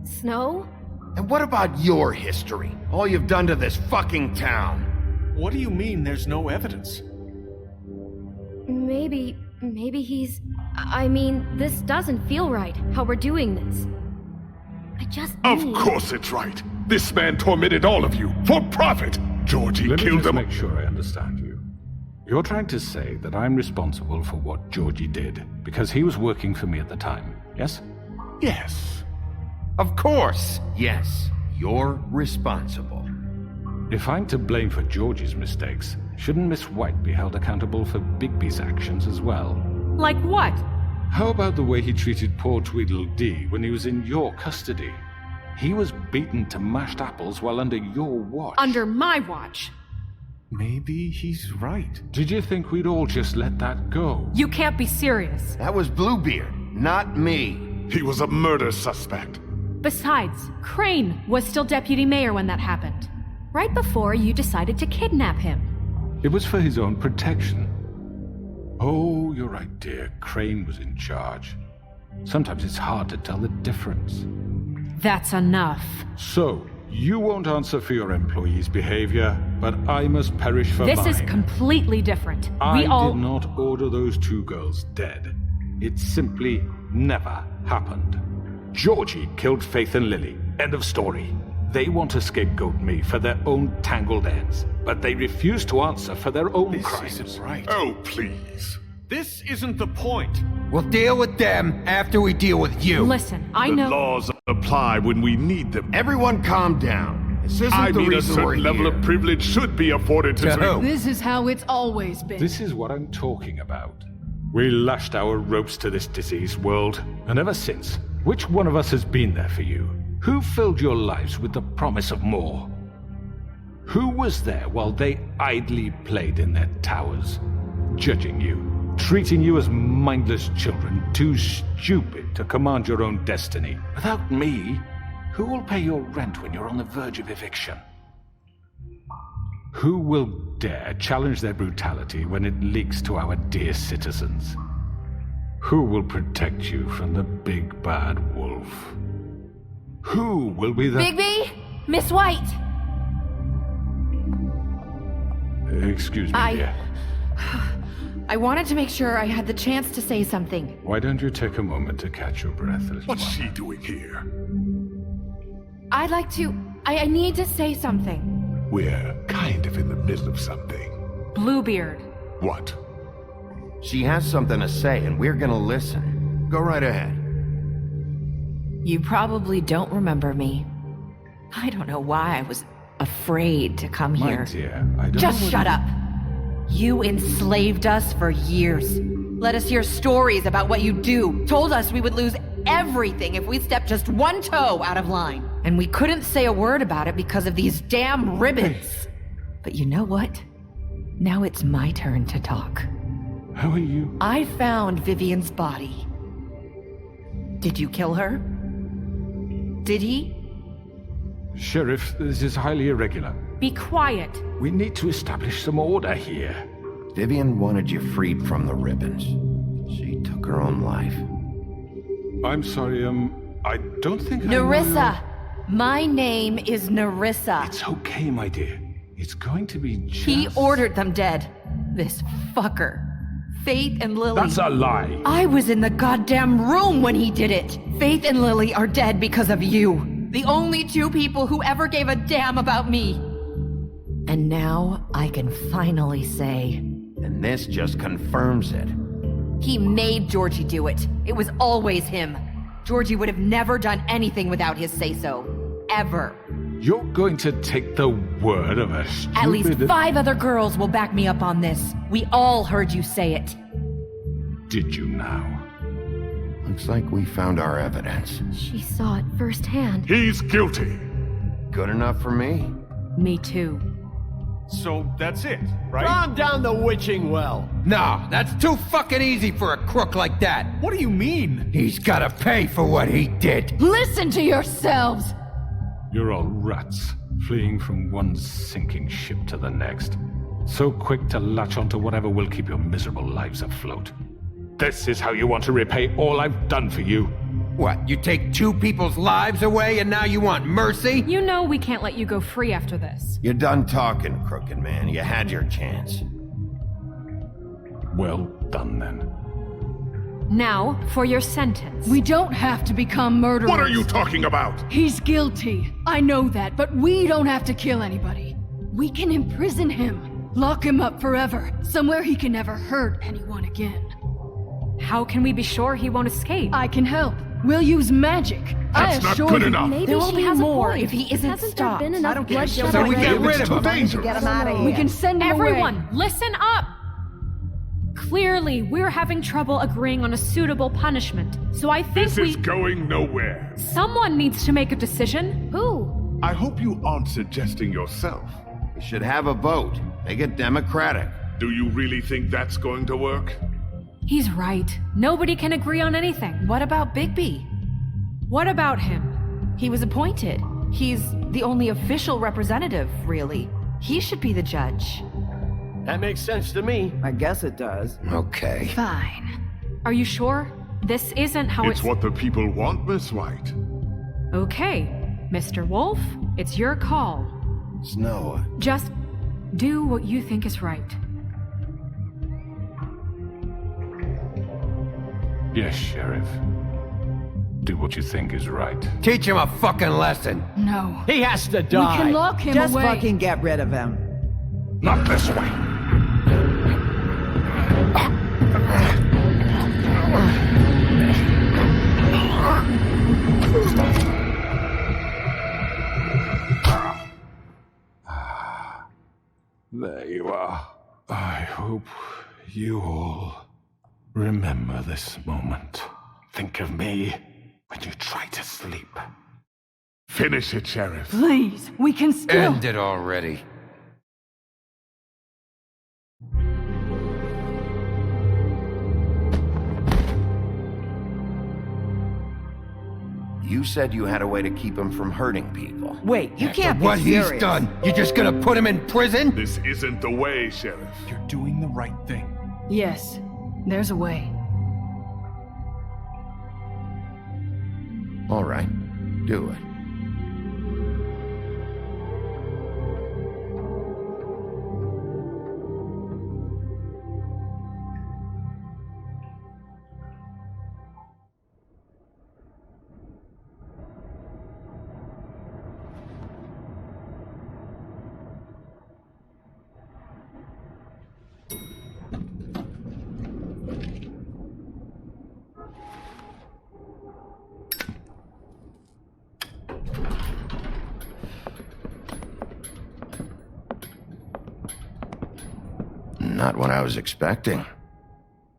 Snow? And what about your history? All you've done to this fucking town? What do you mean there's no evidence? Maybe he's... I mean, this doesn't feel right, how we're doing this. I just Of need... course it's right. This man tormented all of you, for profit. Georgie killed them. Let me just make sure I understand you. You're trying to say that I'm responsible for what Georgie did, because he was working for me at the time, yes? Yes. Of course, yes. You're responsible. If I'm to blame for Georgie's mistakes, Shouldn't Miss White be held accountable for Bigby's actions as well? Like what? How about the way he treated poor Tweedledee when he was in your custody? He was beaten to mashed apples while under your watch. Under my watch. Maybe he's right. Did you think we'd all just let that go? You can't be serious. That was Bluebeard, not me. He was a murder suspect. Besides, Crane was still deputy mayor when that happened. Right before you decided to kidnap him. It was for his own protection. Oh, you're right, dear. Crane was in charge. Sometimes it's hard to tell the difference. That's enough. So, you won't answer for your employees' behavior, but I must perish for mine. This is completely different. I did not order those two girls dead. It simply never happened. Georgie killed Faith and Lily. End of story. They want to scapegoat me for their own tangled ends, but they refuse to answer for their own crimes. This isn't right. Oh, please. This isn't the point. We'll deal with them after we deal with you. Listen, I The know. laws apply when we need them. Everyone calm down. This isn't I the mean, a reason we're certain level here. of privilege should be afforded to... To who? This is how it's always been. This is what I'm talking about. We lashed our ropes to this diseased world, and ever since, which one of us has been there for you? Who filled your lives with the promise of more? Who was there while they idly played in their towers, judging you, treating you as mindless children, too stupid to command your own destiny? Without me, who will pay your rent when you're on the verge of eviction? Who will dare challenge their brutality when it leaks to our dear citizens? Who will protect you from the big bad wolf? Who will be the... Bigby? Miss White! Excuse me, dear. I wanted to make sure I had the chance to say something. Why don't you take a moment to catch your breath? What's she doing here? I'd like to... I need to say something. We're kind of in the middle of something. Bluebeard. What? She has something to say, and we're gonna listen. Go right ahead. You probably don't remember me. I don't know why I was afraid to come My here. dear, I don't Just know what shut you- up. You enslaved us for years. Let us hear stories about what you do. Told us we would lose everything if we stepped just one toe out of line. And we couldn't say a word about it because of these damn ribbons. But you know what? Now it's my turn to talk. How are you? I found Vivian's body. Did you kill her? Did he? Sheriff, this is highly irregular. Be quiet. We need to establish some order here. Vivian wanted you freed from the ribbons. She took her own life. I'm sorry, I don't think I know Nerissa! My name is Nerissa. It's okay, my dear. It's going to be just... He ordered them dead. This fucker. Faith and Lily. That's a lie. I was in the goddamn room when he did it. Faith and Lily are dead because of you. The only two people who ever gave a damn about me. And now I can finally say... And this just confirms it. He made Georgie do it. It was always him. Georgie would have never done anything without his say-so. Ever. You're going to take the word of a stupid... At least 5 other girls will back me up on this. We all heard you say it. Did you now? Looks like we found our evidence. She saw it firsthand. He's guilty. Good enough for me. Me too. So that's it, right? Calm down the witching well. No, that's too fucking easy for a crook like that. What do you mean? He's gotta pay for what he did. Listen to yourselves! You're all rats, fleeing from one sinking ship to the next. So quick to latch onto whatever will keep your miserable lives afloat. This is how you want to repay all I've done for you. What, you take 2 people's lives away and now you want mercy? You know we can't let you go free after this. You're done talking, crooked man. You had your chance. Well done, then. Now, for your sentence. We don't have to become murderers. What are you talking about? He's guilty. I know that, but we don't have to kill anybody. We can imprison him. Lock him up forever. Somewhere he can never hurt anyone again. How can we be sure he won't escape? I can help. We'll use magic. That's not assure good you. enough. Maybe There will she be has more a point. if he isn't Hasn't stopped. there been enough I don't care. bloodshed So we already? get rid of him. Dangerous. Get him out of here. We can send him Everyone, away. listen up! Clearly, we're having trouble agreeing on a suitable punishment, so I think This is going nowhere. someone needs to make a decision. Who? I hope you aren't suggesting yourself. We should have a vote. Make it democratic. Do you really think that's going to work? He's right. Nobody can agree on anything. What about Bigby? What about him? He was appointed. He's the only official representative, really. He should be the judge. That makes sense to me. I guess it does. Okay. Fine. Are you sure? This isn't how It's what the people want, Miss White. Okay, Mr. Wolf, it's your call. Snow, Just do what you think is right. Yes, Sheriff. Do what you think is right. Teach him a fucking lesson. No. He has to We die. can lock him Just away. fucking get rid of him. Not this way. There you are. I hope you all remember this moment. Think of me when you try to sleep. Finish it, Sheriff. Please, we can still. End it already. you said you had a way to keep him from hurting people. Wait, you can't be What serious. he's done, you're just gonna put him in prison? This isn't the way, Sheriff. You're doing the right thing. Yes, there's a way. All right, do it. Not what I was expecting.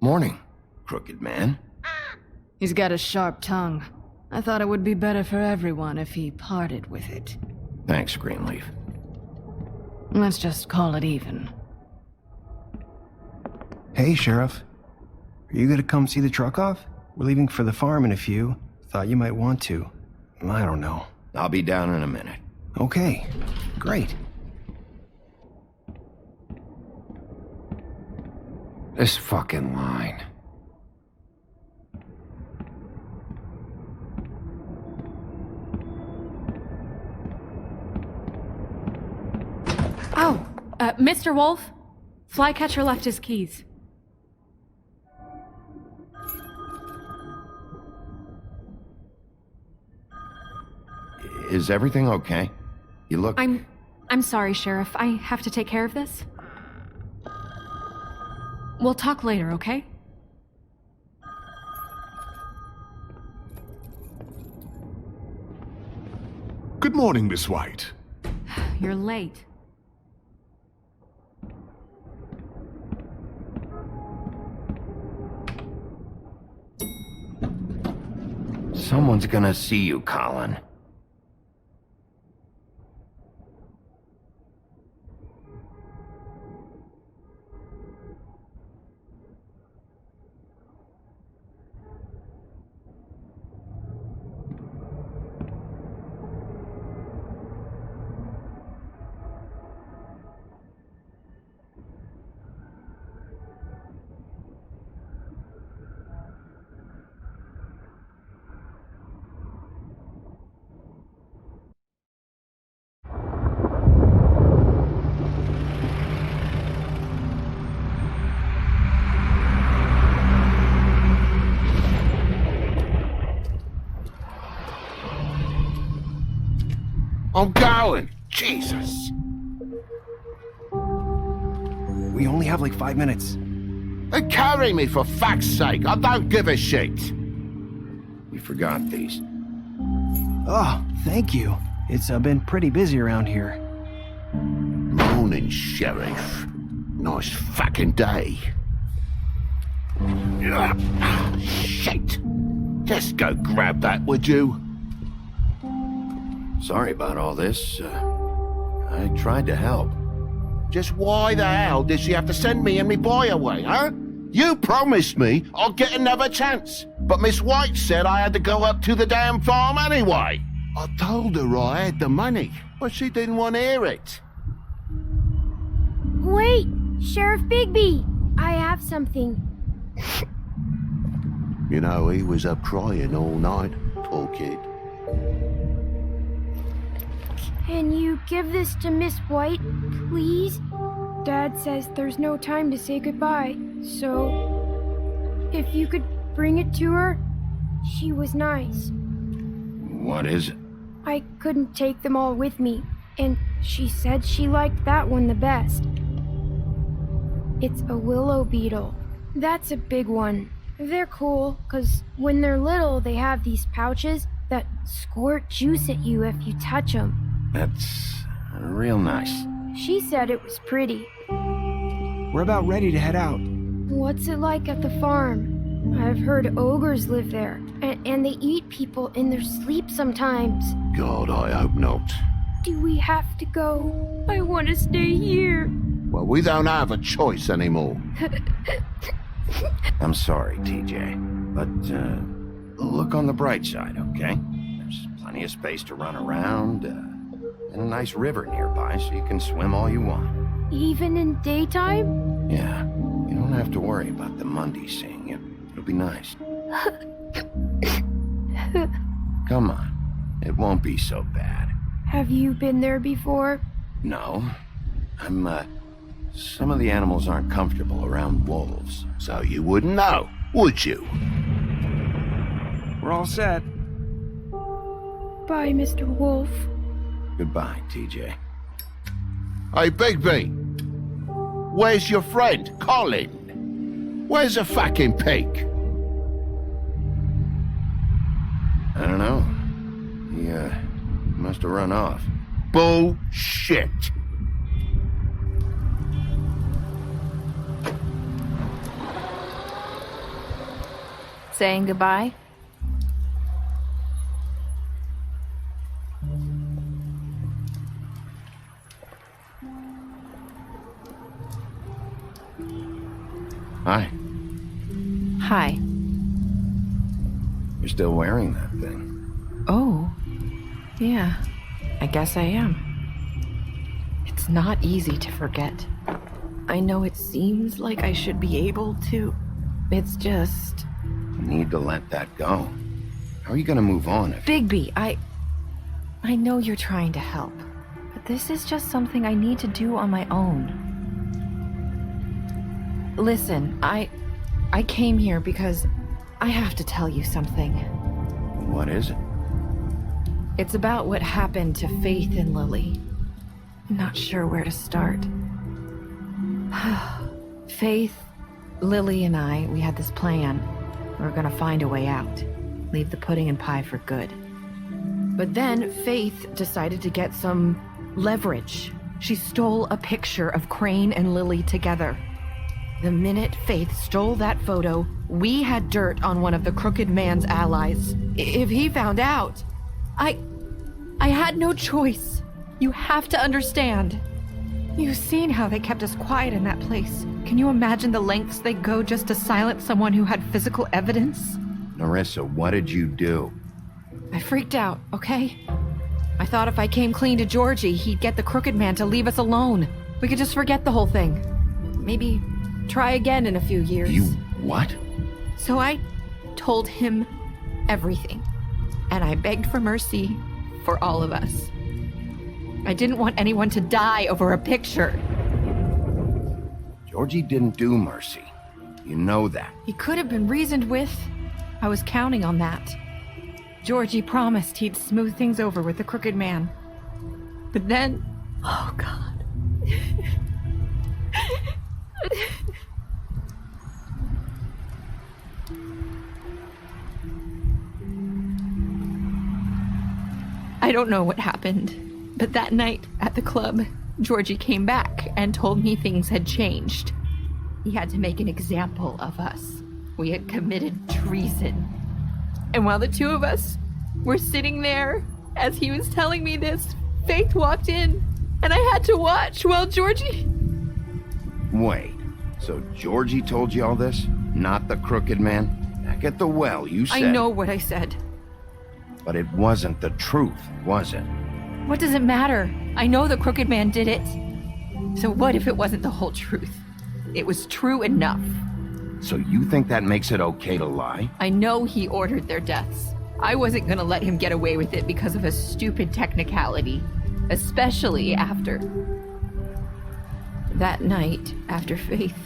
Morning, crooked man. He's got a sharp tongue. I thought it would be better for everyone if he parted with it. Thanks, Greenleaf. Let's just call it even. Hey, Sheriff. Are you gonna come see the truck off? We're leaving for the farm in a few. Thought you might want to. I don't know. I'll be down in a minute. Okay, great. This fucking line. Oh, Mr. Wolf, Flycatcher left his keys. Is everything okay? You look... I'm sorry, Sheriff. I have to take care of this. We'll talk later, okay? Good morning, Miss White. You're late. Someone's gonna see you, Colin. I'm going! Jesus! We only have like 5 minutes. Carry me, for fuck's sake! I don't give a shit! We forgot these. Oh, thank you. It's been pretty busy around here. Morning, Sheriff. Nice fucking day. Shit. Just go grab that, would you? Sorry about all this. I tried to help. Just why the hell did she have to send me and me boy away, huh? You promised me I'll get another chance, but Miss White said I had to go up to the damn farm anyway. I told her I had the money, but she didn't want to hear it. Wait, Sheriff Bigby, I have something. You know, he was up crying all night, poor kid. Can you give this to Miss White, please? Dad says there's no time to say goodbye, so if you could bring it to her, she was nice. What is it? I couldn't take them all with me, and she said she liked that one the best. It's a willow beetle. That's a big one. They're cool, 'cause when they're little, they have these pouches that squirt juice at you if you touch them. That's real nice. She said it was pretty. We're about ready to head out. What's it like at the farm? I've heard ogres live there, and they eat people in their sleep sometimes. God, I hope not. Do we have to go? I want to stay here. Well, we don't have a choice anymore. I'm sorry, TJ, but look on the bright side, okay? There's plenty of space to run around, and a nice river nearby so you can swim all you want. Even in daytime? Yeah, you don't have to worry about the Mundy seeing you. It'll be nice. Come on, it won't be so bad. Have you been there before? No, some of the animals aren't comfortable around wolves. So you wouldn't know, would you? We're all set. Bye, Mr. Wolf. Goodbye, TJ. Hey, Bigby. Where's your friend, Colin? Where's the fucking pig? I don't know. He, must have run off. Bullshit. Saying goodbye? Hi. Hi. You're still wearing that thing. Oh. Yeah. I guess I am. It's not easy to forget. I know it seems like I should be able to. It's just... You need to let that go. How are you gonna move on if... Bigby, I know you're trying to help, but this is just something I need to do on my own. Listen, I came here because I have to tell you something. What is it? It's about what happened to Faith and Lily. I'm not sure where to start. Faith, Lily, and I, we had this plan. We were gonna find a way out. Leave the pudding and pie for good. But then Faith decided to get some leverage. She stole a picture of Crane and Lily together. The minute Faith stole that photo, we had dirt on one of the Crooked Man's allies. If he found out, I had no choice. You have to understand. You've seen how they kept us quiet in that place. Can you imagine the lengths they go just to silence someone who had physical evidence? Narissa, what did you do? I freaked out, okay? I thought if I came clean to Georgie, he'd get the Crooked Man to leave us alone. We could just forget the whole thing. Maybe try again in a few years. You what? So I told him everything. And I begged for mercy for all of us. I didn't want anyone to die over a picture. Georgie didn't do mercy. You know that. He could have been reasoned with. I was counting on that. Georgie promised he'd smooth things over with the Crooked Man. But then... Oh, God. I don't know what happened, but that night at the club, Georgie came back and told me things had changed. He had to make an example of us. We had committed treason. And while the two of us were sitting there, as he was telling me this, Faith walked in, and I had to watch while Georgie... Wait, so Georgie told you all this? Not the crooked man? Back at the well, you said... I know what I said. But it wasn't the truth, was it? What does it matter? I know the crooked man did it. So what if it wasn't the whole truth? It was true enough. So you think that makes it okay to lie? I know he ordered their deaths. I wasn't gonna let him get away with it because of a stupid technicality. Especially after... that night, after Faith.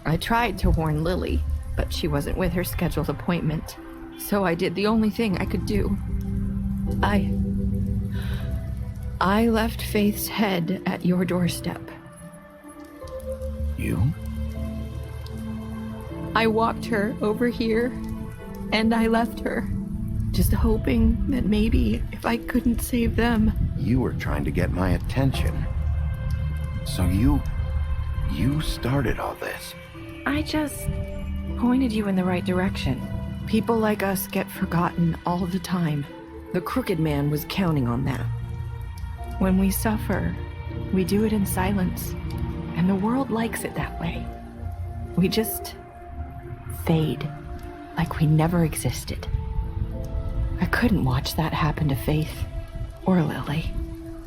I tried to warn Lily, but she wasn't with her scheduled appointment. So I did the only thing I could do. I left Faith's head at your doorstep. You? I walked her over here, and I left her, just hoping that maybe if I couldn't save them... You were trying to get my attention. So you started all this. I just pointed you in the right direction. People like us get forgotten all the time. The crooked man was counting on that. When we suffer, we do it in silence, and the world likes it that way. We just fade, like we never existed. I couldn't watch that happen to Faith or Lily.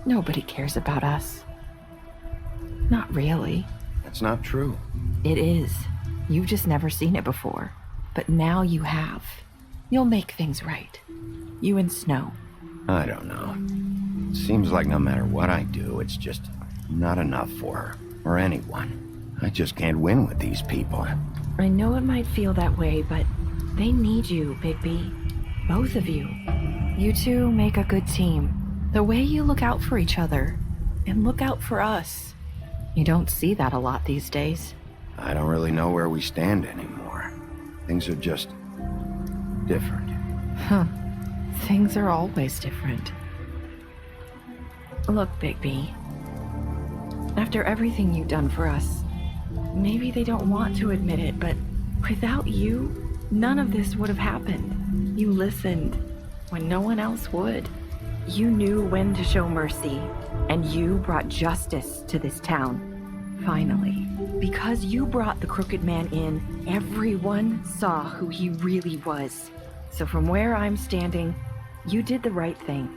Nobody cares about us. Not really. That's not true. It is. You've just never seen it before. But now you have. You'll make things right. You and Snow. I don't know. It seems like no matter what I do, it's just not enough for her, or anyone. I just can't win with these people. I know it might feel that way, but they need you, Bigby. Both of you. You two make a good team. The way you look out for each other, and look out for us. You don't see that a lot these days. I don't really know where we stand anymore. Things are just different. Huh. Things are always different. Look, Bigby. After everything you've done for us, maybe they don't want to admit it, but without you, none of this would have happened. You listened when no one else would. You knew when to show mercy, and you brought justice to this town. Finally. Because you brought the crooked man in, everyone saw who he really was. So from where I'm standing, you did the right thing.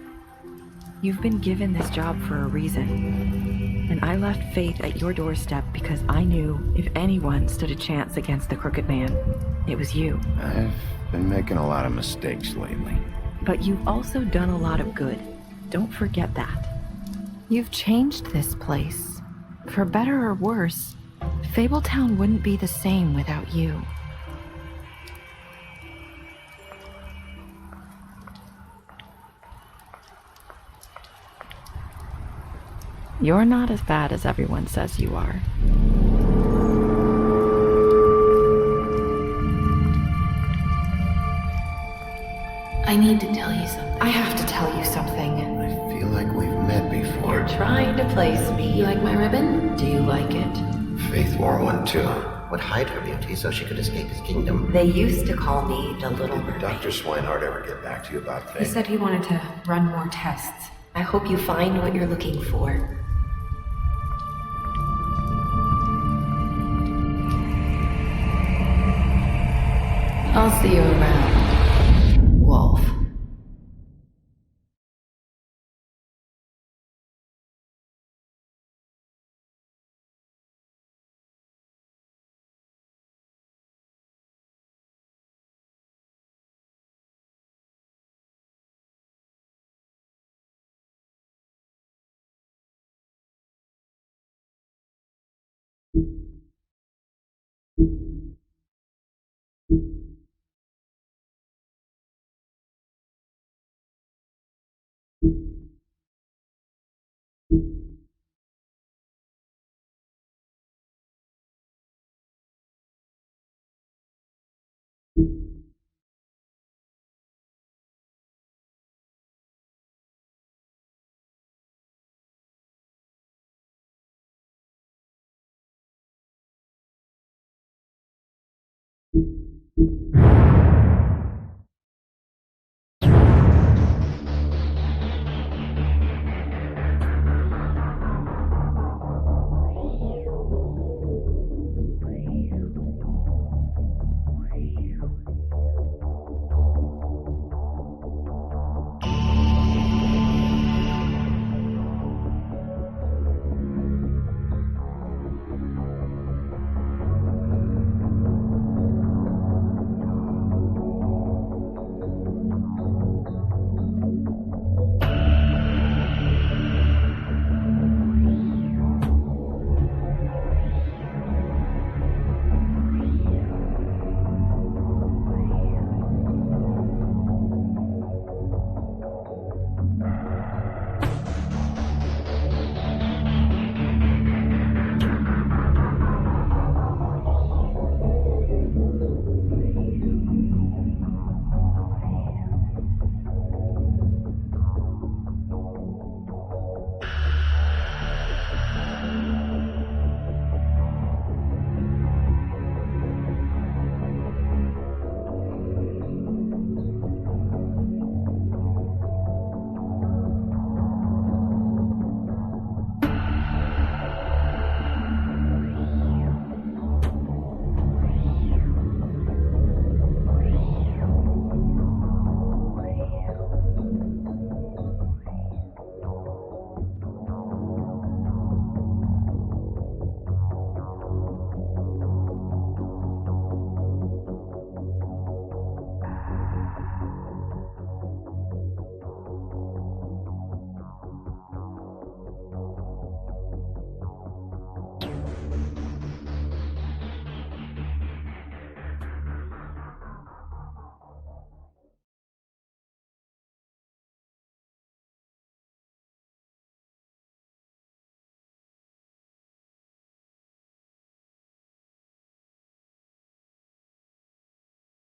You've been given this job for a reason. And I left Faith at your doorstep because I knew if anyone stood a chance against the crooked man, it was you. I've been making a lot of mistakes lately. But you've also done a lot of good. Don't forget that. You've changed this place. For better or worse, Fabletown wouldn't be the same without you. You're not as bad as everyone says you are. I need to tell you something. I have to tell you something. I feel like we've met before. You're trying to place me. You like my ribbon? Do you like it? Faith wore one too. Would hide her beauty so she could escape his kingdom. They used to call me the Little Did Mermaid. Dr. Swinehart ever get back to you about He Faith? said he wanted to run more tests. I hope you find what you're looking for. I'll see you around, Wolf. you.